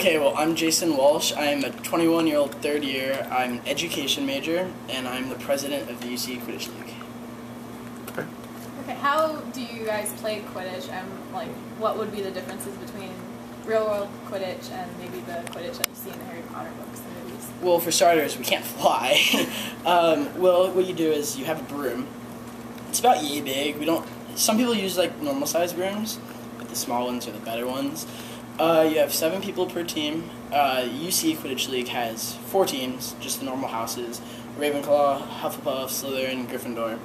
Okay, well, I'm Jason Walsh. I'm a 21-year-old third year. I'm an education major, and I'm the president of the UC Quidditch League. Okay, how do you guys play Quidditch, and like, what would be the differences between real-world Quidditch and maybe the Quidditch that you see in the Harry Potter books and movies? Well, for starters, we can't fly. Well, what you do is you have a broom. It's about yay big. Some people use like normal-sized brooms, but the small ones are the better ones. You have 7 people per team. UC Quidditch League has 4 teams, just the normal houses: Ravenclaw, Hufflepuff, Slytherin, Gryffindor.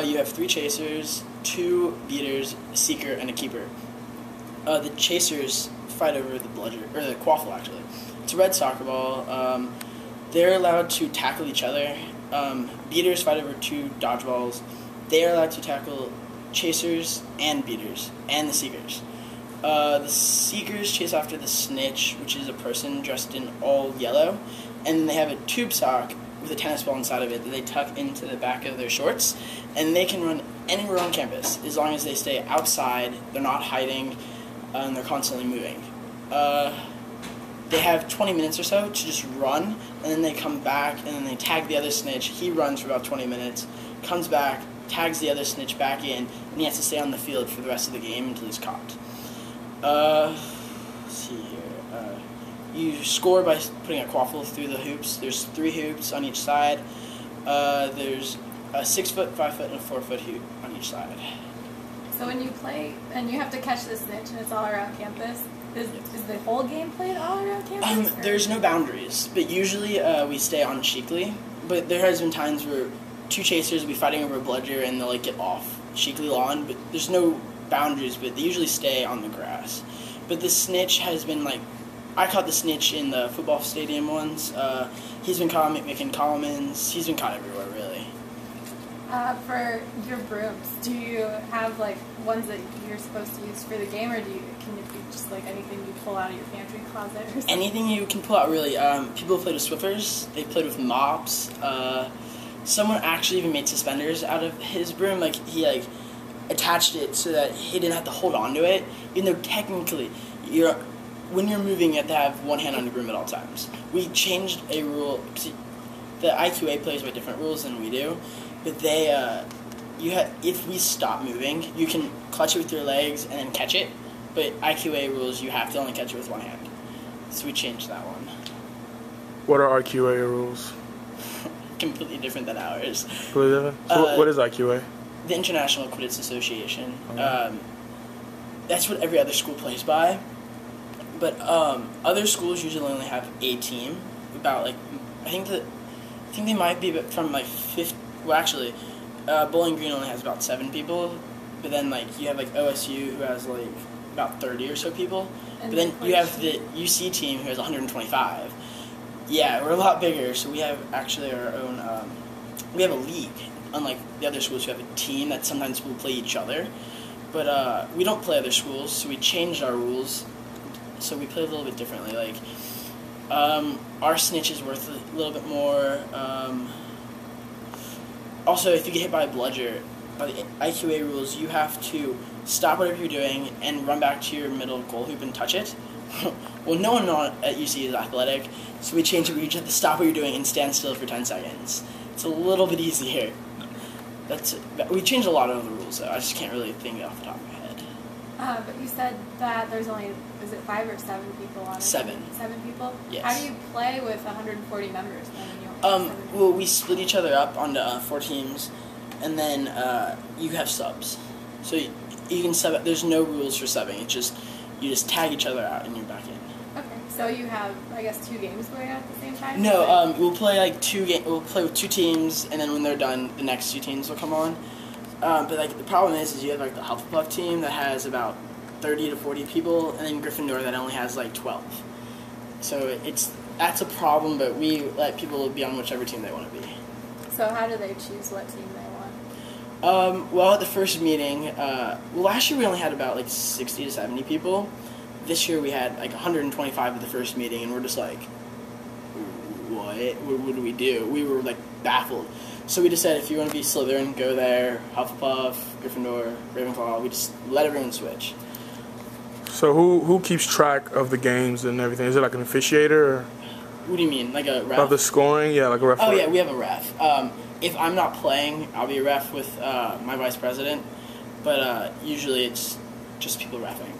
You have 3 chasers, 2 beaters, a seeker, and a keeper. The chasers fight over the bludger, or the quaffle actually. It's a red soccer ball. They're allowed to tackle each other. Beaters fight over 2 dodgeballs. They are allowed to tackle chasers and beaters, and the seekers. The seekers chase after the snitch, which is a person dressed in all yellow, and they have a tube sock with a tennis ball inside of it that they tuck into the back of their shorts, and they can run anywhere on campus as long as they stay outside, they're not hiding, and they're constantly moving. They have 20 minutes or so to just run, and then they come back, and then they tag the other snitch. He runs for about 20 minutes, comes back, tags the other snitch back in, and he has to stay on the field for the rest of the game until he's caught. Let's see here. You score by putting a quaffle through the hoops. There's 3 hoops on each side. There's a 6-foot, 5-foot, and a 4-foot hoop on each side. So when you play, and you have to catch the snitch, and it's all around campus, is the whole game played all around campus? There's no boundaries, but usually we stay on Sheekley. But there has been times where 2 chasers will be fighting over a bludger, and they'll get off Sheekley lawn, but there's no boundaries, but they usually stay on the grass. But the snitch has been I caught the snitch in the football stadium once. He's been caught at McCollum's. He's been caught everywhere, really. For your brooms, do you have ones that you're supposed to use for the game, or can it be just anything you pull out of your pantry closet or something? Anything you can pull out, really. People played with Swiffers. They played with mops. Someone actually even made suspenders out of his broom. He attached it so that he didn't have to hold on to it, even though technically when you're moving, you have to have one hand on your broom at all times. We changed a rule. The IQA plays by different rules than we do, but if we stop moving, you can clutch it with your legs and then catch it, but IQA rules, you have to only catch it with one hand. So we changed that one. What are IQA rules? Completely different than ours. Completely different? So what is IQA? The International Quidditch Association. That's what every other school plays by. But other schools usually only have a team. I think they might be from 50. Well, actually, Bowling Green only has about 7 people. But then you have OSU who has about 30 or so people. But then you have the UC team who has 125. Yeah, we're a lot bigger. So we have actually our own. We have a league. Unlike the other schools who have a team that sometimes will play each other. But we don't play other schools, so we changed our rules. So we play a little bit differently. Our snitch is worth a little bit more. Also, if you get hit by a bludger, by the IQA rules, you have to stop whatever you're doing and run back to your middle goal hoop and touch it. Well, no one at UC is athletic, so we changed it where you just have to stop what you're doing and stand still for 10 seconds. It's a little bit easier. We changed a lot of the rules, though. I just can't really think off the top of my head. But you said that there's only, is it 5 or 7 people on it? 7. 7 people? Yes. How do you play with 140 members then? Well, we split each other up onto 4 teams, and then you have subs. So you can sub. There's no rules for subbing. It's just you just tag each other out and you're back in. Okay. So you have, I guess, 2 games going on at the same time? No. We'll play We'll play with 2 teams, and then when they're done, the next 2 teams will come on. But the problem is you have the Hufflepuff team that has about 30 to 40 people, and then Gryffindor that only has 12. So that's a problem, but we let people be on whichever team they want to be. So how do they choose what team they want? Well, at the first meeting, last year we only had about 60 to 70 people. This year we had 125 at the first meeting, and we're just what do we do? We were baffled. So we decided if you want to be Slytherin, go there. Hufflepuff, Gryffindor, Ravenclaw. We just let everyone switch. So who keeps track of the games and everything? Is it like an officiator? Or What do you mean, like a ref? of the scoring? Yeah, like a referee. Oh yeah, we have a ref. If I'm not playing, I'll be a ref with my vice president, but usually it's just people reffing.